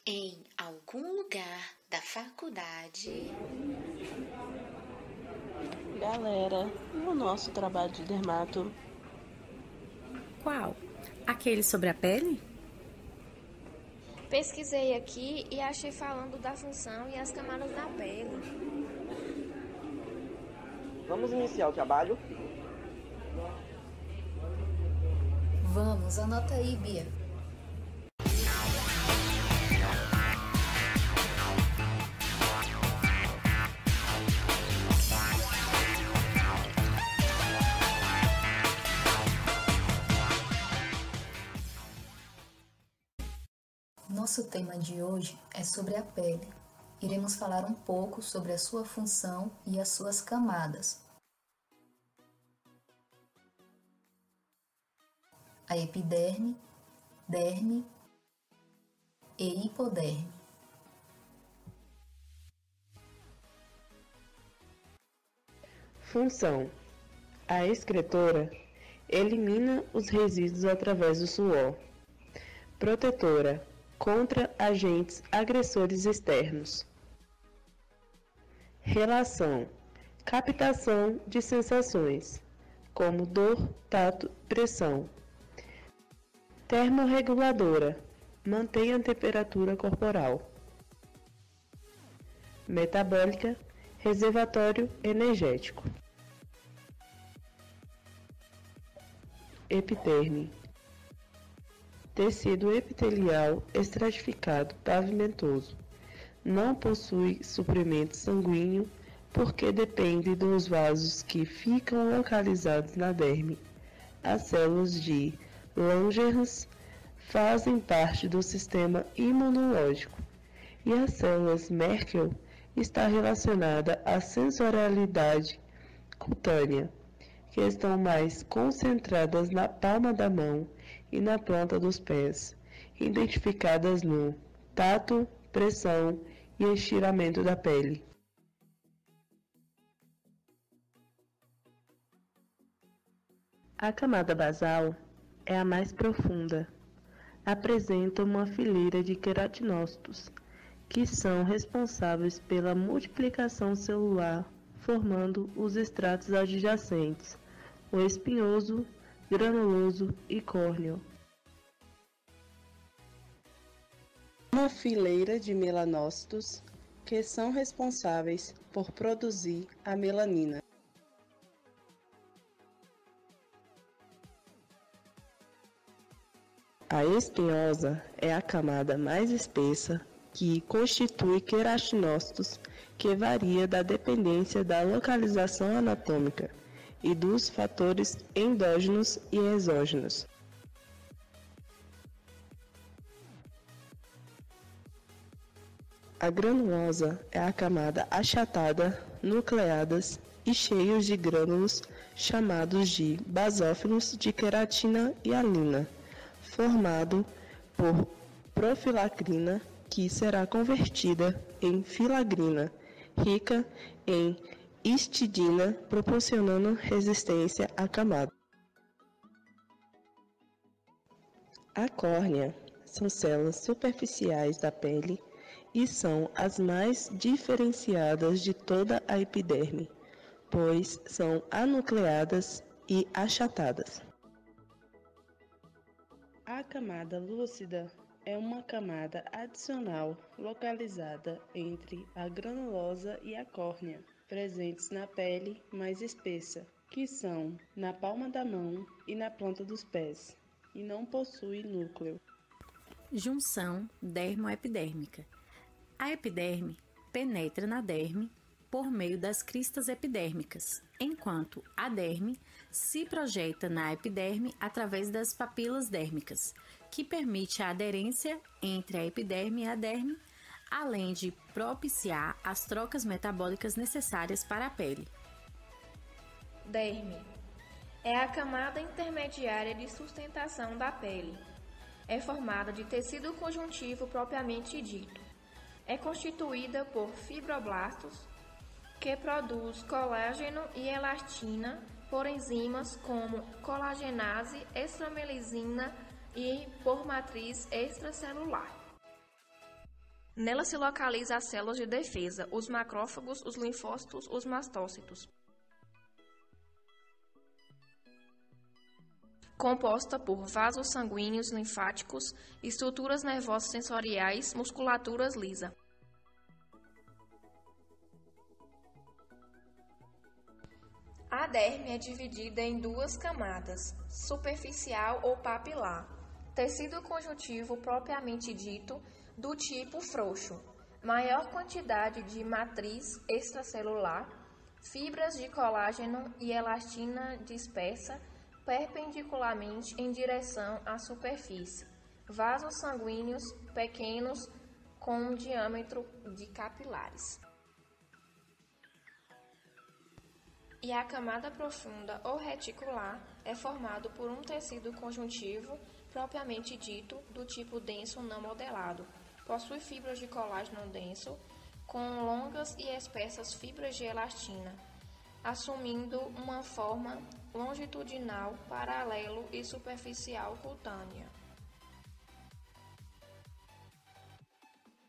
Em algum lugar da faculdade. Galera, e o nosso trabalho de dermato? Qual? Aquele sobre a pele? Pesquisei aqui e achei falando da função e as camadas da pele. Vamos iniciar o trabalho? Vamos, anota aí, Bia. Nosso tema de hoje é sobre a pele. Iremos falar um pouco sobre a sua função e as suas camadas. A epiderme, derme e hipoderme. Função: a excretora elimina os resíduos através do suor. Protetora: contra agentes agressores externos. Relação: captação de sensações, como dor, tato, pressão. Termorreguladora: mantém a temperatura corporal. Metabólica: reservatório energético. Epiderme: tecido epitelial estratificado pavimentoso. Não possui suprimento sanguíneo porque depende dos vasos que ficam localizados na derme. As células de Langerhans fazem parte do sistema imunológico e as células Merkel está relacionada à sensorialidade cutânea, que estão mais concentradas na palma da mão e na planta dos pés, identificadas no tato, pressão e estiramento da pele. A camada basal é a mais profunda. Apresenta uma fileira de queratinócitos, que são responsáveis pela multiplicação celular, formando os estratos adjacentes, o espinhoso, granuloso e córneo. Uma fileira de melanócitos, que são responsáveis por produzir a melanina. A espinhosa é a camada mais espessa que constitui queratinócitos, que varia da dependência da localização anatômica e dos fatores endógenos e exógenos. A granulosa é a camada achatada, nucleadas e cheios de grânulos chamados de basófilos de queratina e hialina, formado por profilacrina, que será convertida em filagrina, rica em histidina, proporcionando resistência à camada. A córnea são células superficiais da pele e são as mais diferenciadas de toda a epiderme, pois são anucleadas e achatadas. A camada lúcida é uma camada adicional localizada entre a granulosa e a córnea, presentes na pele mais espessa, que são na palma da mão e na planta dos pés, e não possui núcleo. Junção dermoepidérmica. A epiderme penetra na derme por meio das cristas epidérmicas, enquanto a derme se projeta na epiderme através das papilas dérmicas, que permite a aderência entre a epiderme e a derme, além de propiciar as trocas metabólicas necessárias para a pele. Derme é a camada intermediária de sustentação da pele. É formada de tecido conjuntivo propriamente dito. É constituída por fibroblastos, que produz colágeno e elastina por enzimas como colagenase, extramelisina e por matriz extracelular. Nela se localiza as células de defesa, os macrófagos, os linfócitos, os mastócitos. Composta por vasos sanguíneos linfáticos, estruturas nervosas sensoriais, musculaturas lisa. A derme é dividida em duas camadas, superficial ou papilar, tecido conjuntivo propriamente dito, do tipo frouxo, maior quantidade de matriz extracelular, fibras de colágeno e elastina dispersa perpendicularmente em direção à superfície, vasos sanguíneos pequenos com um diâmetro de capilares. E a camada profunda ou reticular é formado por um tecido conjuntivo propriamente dito, do tipo denso não modelado. Possui fibras de colágeno denso com longas e espessas fibras de elastina, assumindo uma forma longitudinal, paralelo e superficial cutânea.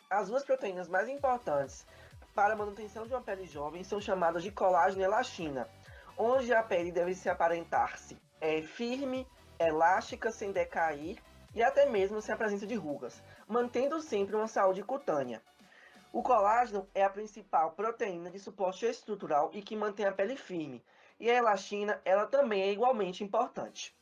As duas proteínas mais importantes para a manutenção de uma pele jovem são chamadas de colágeno e elastina, onde a pele deve se aparentar-se firme, elástica, sem decair e até mesmo sem a presença de rugas, mantendo sempre uma saúde cutânea. O colágeno é a principal proteína de suporte estrutural e que mantém a pele firme, e a elastina ela também é igualmente importante.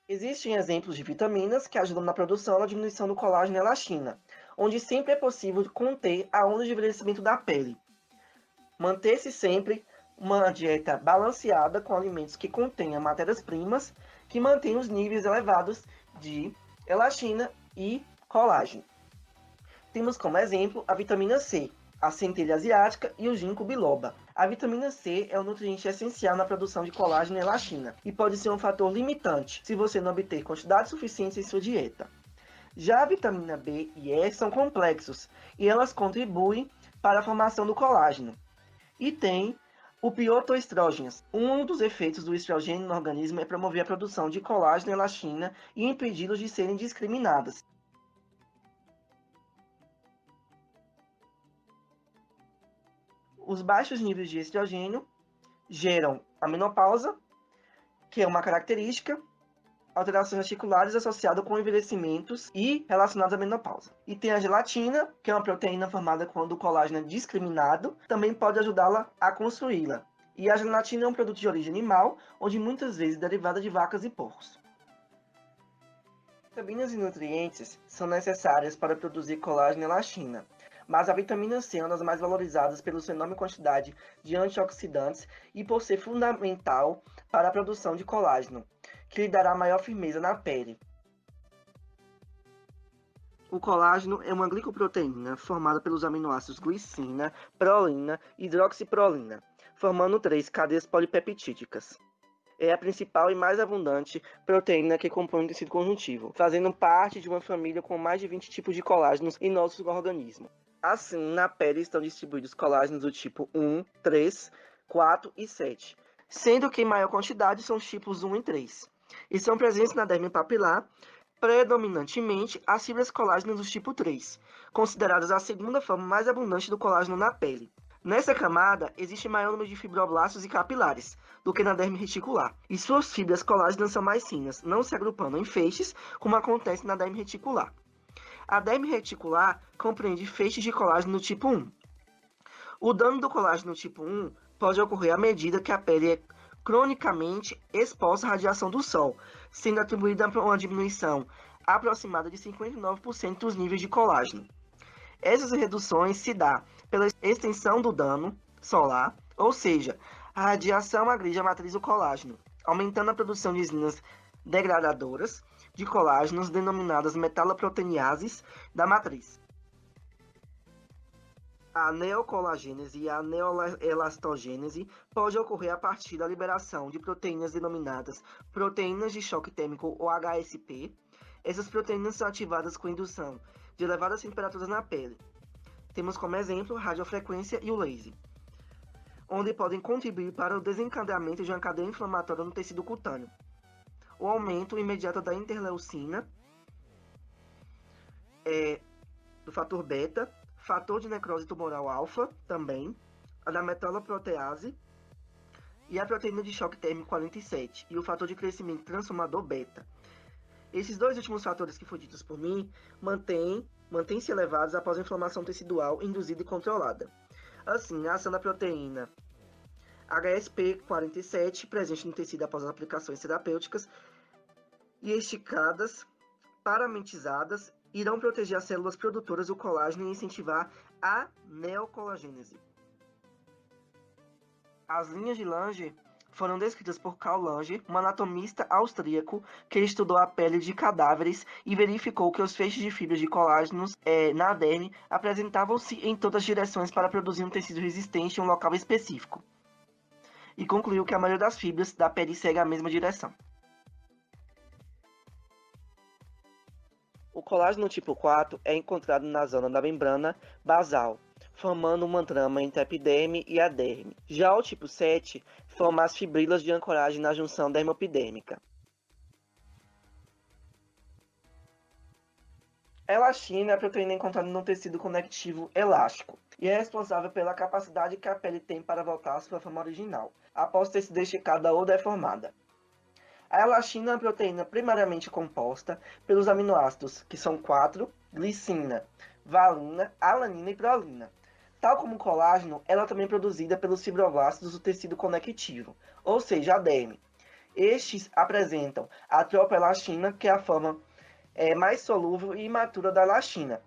Existem exemplos de vitaminas que ajudam na produção ou diminuição do colágeno e elastina, onde sempre é possível conter a onda de envelhecimento da pele. Manter-se sempre uma dieta balanceada com alimentos que contenham matérias-primas que mantêm os níveis elevados de elastina e colágeno. Temos como exemplo a vitamina C, a centelha asiática e o ginkgo biloba. A vitamina C é um nutriente essencial na produção de colágeno e elastina e pode ser um fator limitante se você não obter quantidade suficiente em sua dieta. Já a vitamina B e E são complexos e elas contribuem para a formação do colágeno. E tem o piotoestrógenos. Um dos efeitos do estrogênio no organismo é promover a produção de colágeno e elastina e impedi-los de serem discriminadas. Os baixos níveis de estrogênio geram a menopausa, que é uma característica, alterações articulares associadas com envelhecimentos e relacionadas à menopausa. E tem a gelatina, que é uma proteína formada quando o colágeno é discriminado, também pode ajudá-la a construí-la. E a gelatina é um produto de origem animal, onde muitas vezes é derivada de vacas e porcos. Vitaminas e nutrientes são necessárias para produzir colágeno e elastina, mas a vitamina C é uma das mais valorizadas pela sua enorme quantidade de antioxidantes e por ser fundamental para a produção de colágeno, que lhe dará maior firmeza na pele. O colágeno é uma glicoproteína formada pelos aminoácidos glicina, prolina e hidroxiprolina, formando 3 cadeias polipeptídicas. É a principal e mais abundante proteína que compõe o tecido conjuntivo, fazendo parte de uma família com mais de 20 tipos de colágenos em nosso organismo. Assim, na pele estão distribuídos colágenos do tipo 1, 3, 4 e 7, sendo que em maior quantidade são os tipos 1 e 3. E são presentes na derme papilar, predominantemente as fibras colágenas do tipo 3, consideradas a segunda forma mais abundante do colágeno na pele. Nessa camada, existe maior número de fibroblastos e capilares do que na derme reticular, e suas fibras colágenas são mais finas, não se agrupando em feixes, como acontece na derme reticular. A derme reticular compreende feixes de colágeno do tipo 1. O dano do colágeno tipo 1 pode ocorrer à medida que a pele é cronicamente exposta à radiação do sol, sendo atribuída uma diminuição aproximada de 59% dos níveis de colágeno. Essas reduções se dão pela extensão do dano solar, ou seja, a radiação agride a matriz do colágeno, aumentando a produção de enzimas degradadoras de colágenos denominadas metaloproteinases da matriz. A neocolagênese e a neoelastogênese pode ocorrer a partir da liberação de proteínas denominadas proteínas de choque térmico ou HSP. Essas proteínas são ativadas com indução de elevadas temperaturas na pele. Temos como exemplo a radiofrequência e o laser, onde podem contribuir para o desencadeamento de uma cadeia inflamatória no tecido cutâneo, o aumento imediato da interleucina do fator beta, fator de necrose tumoral alfa também, a da metaloprotease e a proteína de choque térmico 47 e o fator de crescimento transformador beta. Esses dois últimos fatores que foram ditos por mim mantêm-se elevados após a inflamação tecidual induzida e controlada. Assim, a ação da proteína HSP47 presente no tecido após as aplicações terapêuticas e esticadas, paramentizadas, irão proteger as células produtoras do colágeno e incentivar a neocolagênese. As linhas de Lange foram descritas por Karl Lange, um anatomista austríaco que estudou a pele de cadáveres e verificou que os feixes de fibras de colágenos na derme apresentavam-se em todas as direções para produzir um tecido resistente em um local específico. E concluiu que a maioria das fibras da pele segue a mesma direção. O colágeno tipo 4 é encontrado na zona da membrana basal, formando uma trama entre a epiderme e a derme. Já o tipo 7 forma as fibrilas de ancoragem na junção dermopidérmica. A elastina é a proteína encontrada no tecido conectivo elástico e é responsável pela capacidade que a pele tem para voltar à sua forma original, após ter sido esticada ou deformada. A elastina é uma proteína primariamente composta pelos aminoácidos, que são 4, glicina, valina, alanina e prolina. Tal como o colágeno, ela também é produzida pelos fibroblastos do tecido conectivo, ou seja, a derme. Estes apresentam a tropoelastina, que é a forma mais solúvel e imatura da elastina.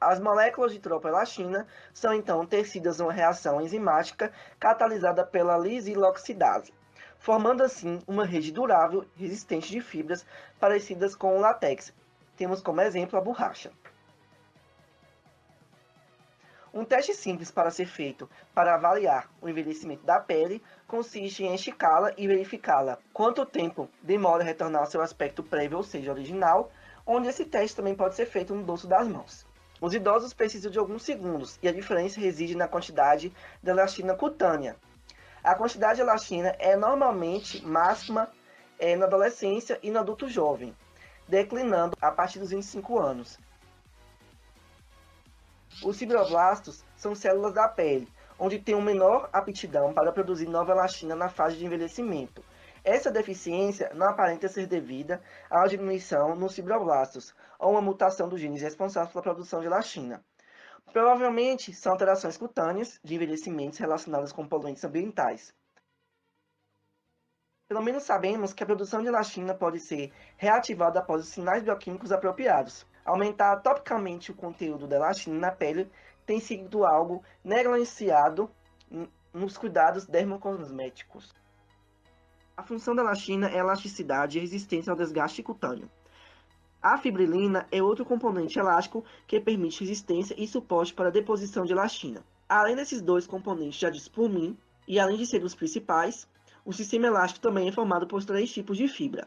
As moléculas de tropoelastina são então tecidas em uma reação enzimática catalisada pela lisiloxidase, formando assim uma rede durável resistente de fibras parecidas com o látex. Temos como exemplo a borracha. Um teste simples para ser feito para avaliar o envelhecimento da pele consiste em esticá-la e verificá-la quanto tempo demora a retornar ao seu aspecto prévio, ou seja, original, onde esse teste também pode ser feito no dorso das mãos. Os idosos precisam de alguns segundos e a diferença reside na quantidade de elastina cutânea. A quantidade de elastina é normalmente máxima na adolescência e no adulto jovem, declinando a partir dos 25 anos. Os fibroblastos são células da pele, onde tem uma menor aptidão para produzir nova elastina na fase de envelhecimento. Essa deficiência não aparenta ser devida à diminuição nos fibroblastos ou uma mutação dos genes responsáveis pela produção de elastina. Provavelmente são alterações cutâneas de envelhecimentos relacionadas com poluentes ambientais. Pelo menos sabemos que a produção de elastina pode ser reativada após os sinais bioquímicos apropriados. Aumentar topicamente o conteúdo da elastina na pele tem sido algo negligenciado nos cuidados dermocosméticos. A função da elastina é a elasticidade e resistência ao desgaste cutâneo. A fibrilina é outro componente elástico que permite resistência e suporte para a deposição de elastina. Além desses dois componentes já ditos por mim, e além de ser os principais, o sistema elástico também é formado por 3 tipos de fibra.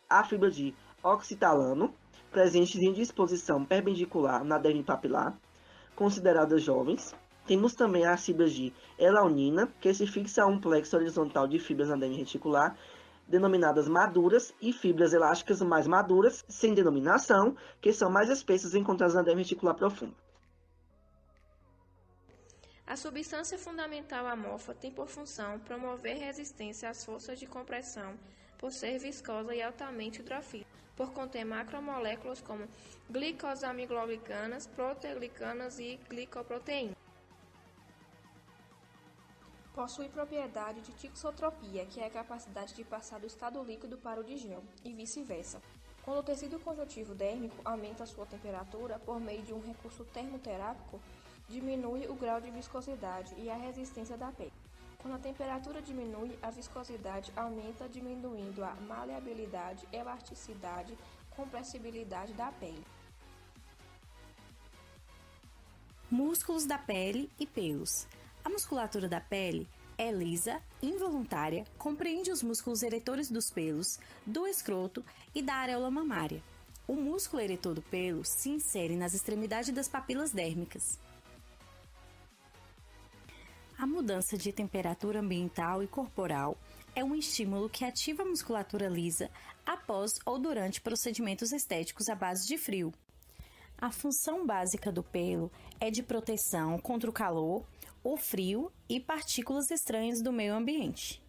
A fibra de oxitalano, presentes em disposição perpendicular na derme papilar, consideradas jovens. Temos também as fibras de elaunina, que se fixa a um plexo horizontal de fibras na derme reticular, denominadas maduras, e fibras elásticas mais maduras, sem denominação, que são mais espessas encontradas na derme reticular profunda. A substância fundamental amorfa tem por função promover resistência às forças de compressão, por ser viscosa e altamente hidrofílica, por conter macromoléculas como glicosaminoglicanas, proteoglicanas e glicoproteínas. Possui propriedade de tixotropia, que é a capacidade de passar do estado líquido para o de gel, e vice-versa. Quando o tecido conjuntivo dérmico aumenta sua temperatura por meio de um recurso termoterápico, diminui o grau de viscosidade e a resistência da pele. Quando a temperatura diminui, a viscosidade aumenta, diminuindo a maleabilidade, elasticidade, compressibilidade da pele. Músculos da pele e pelos. A musculatura da pele é lisa, involuntária, compreende os músculos eretores dos pelos, do escroto e da areola mamária. O músculo eretor do pelo se insere nas extremidades das papilas dérmicas. A mudança de temperatura ambiental e corporal é um estímulo que ativa a musculatura lisa após ou durante procedimentos estéticos à base de frio. A função básica do pelo é de proteção contra o calor, o frio e partículas estranhas do meio ambiente.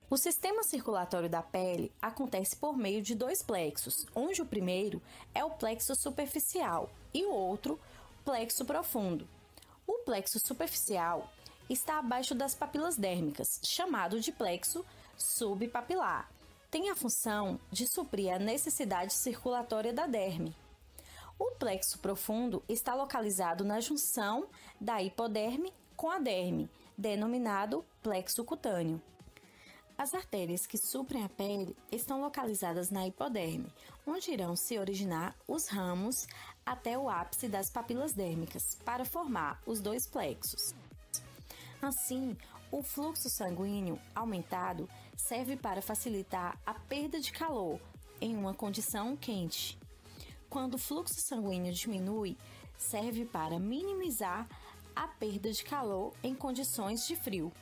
O sistema circulatório da pele acontece por meio de dois plexos, onde o primeiro é o plexo superficial e o outro, plexo profundo. O plexo superficial está abaixo das papilas dérmicas, chamado de plexo subpapilar. Tem a função de suprir a necessidade circulatória da derme. O plexo profundo está localizado na junção da hipoderme com a derme, denominado plexo cutâneo. As artérias que suprem a pele estão localizadas na hipoderme, onde irão se originar os ramos até o ápice das papilas dérmicas, para formar os dois plexos. Assim, o fluxo sanguíneo aumentado serve para facilitar a perda de calor em uma condição quente. Quando o fluxo sanguíneo diminui, serve para minimizar a perda de calor em condições de frio.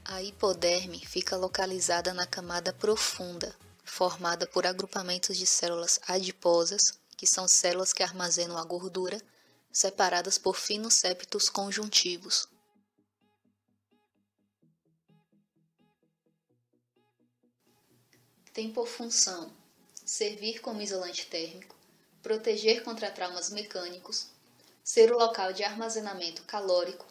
A hipoderme fica localizada na camada profunda, formada por agrupamentos de células adiposas, que são células que armazenam a gordura, separadas por finos septos conjuntivos. Tem por função servir como isolante térmico, proteger contra traumas mecânicos, ser o local de armazenamento calórico,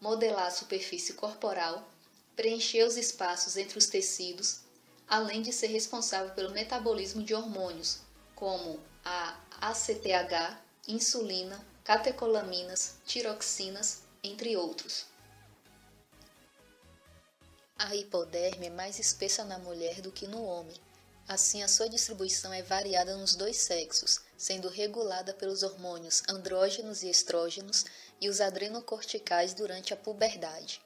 modelar a superfície corporal, preencher os espaços entre os tecidos, além de ser responsável pelo metabolismo de hormônios, como a ACTH, insulina, catecolaminas, tiroxinas, entre outros. A hipoderme é mais espessa na mulher do que no homem. Assim, a sua distribuição é variada nos dois sexos, sendo regulada pelos hormônios andrógenos e estrógenos e os adrenocorticais durante a puberdade.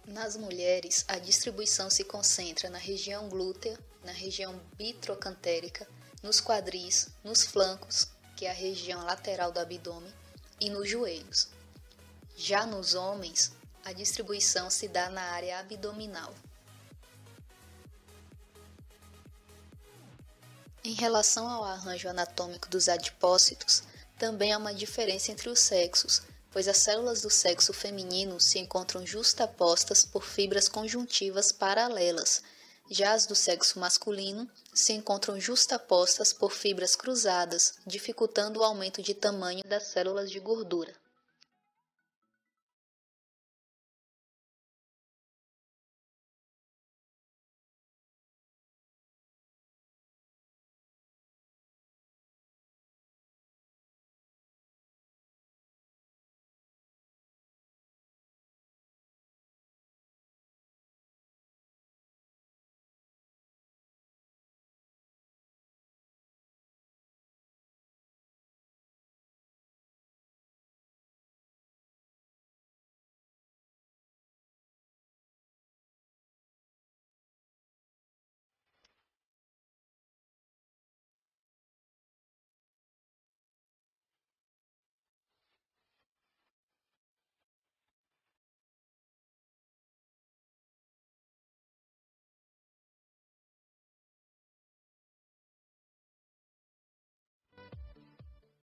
Nas mulheres, a distribuição se concentra na região glútea, na região bitrocantérica, nos quadris, nos flancos, que é a região lateral do abdômen, e nos joelhos. Já nos homens, a distribuição se dá na área abdominal. Em relação ao arranjo anatômico dos adipócitos, também há uma diferença entre os sexos, pois as células do sexo feminino se encontram justapostas por fibras conjuntivas paralelas, já as do sexo masculino se encontram justapostas por fibras cruzadas, dificultando o aumento de tamanho das células de gordura.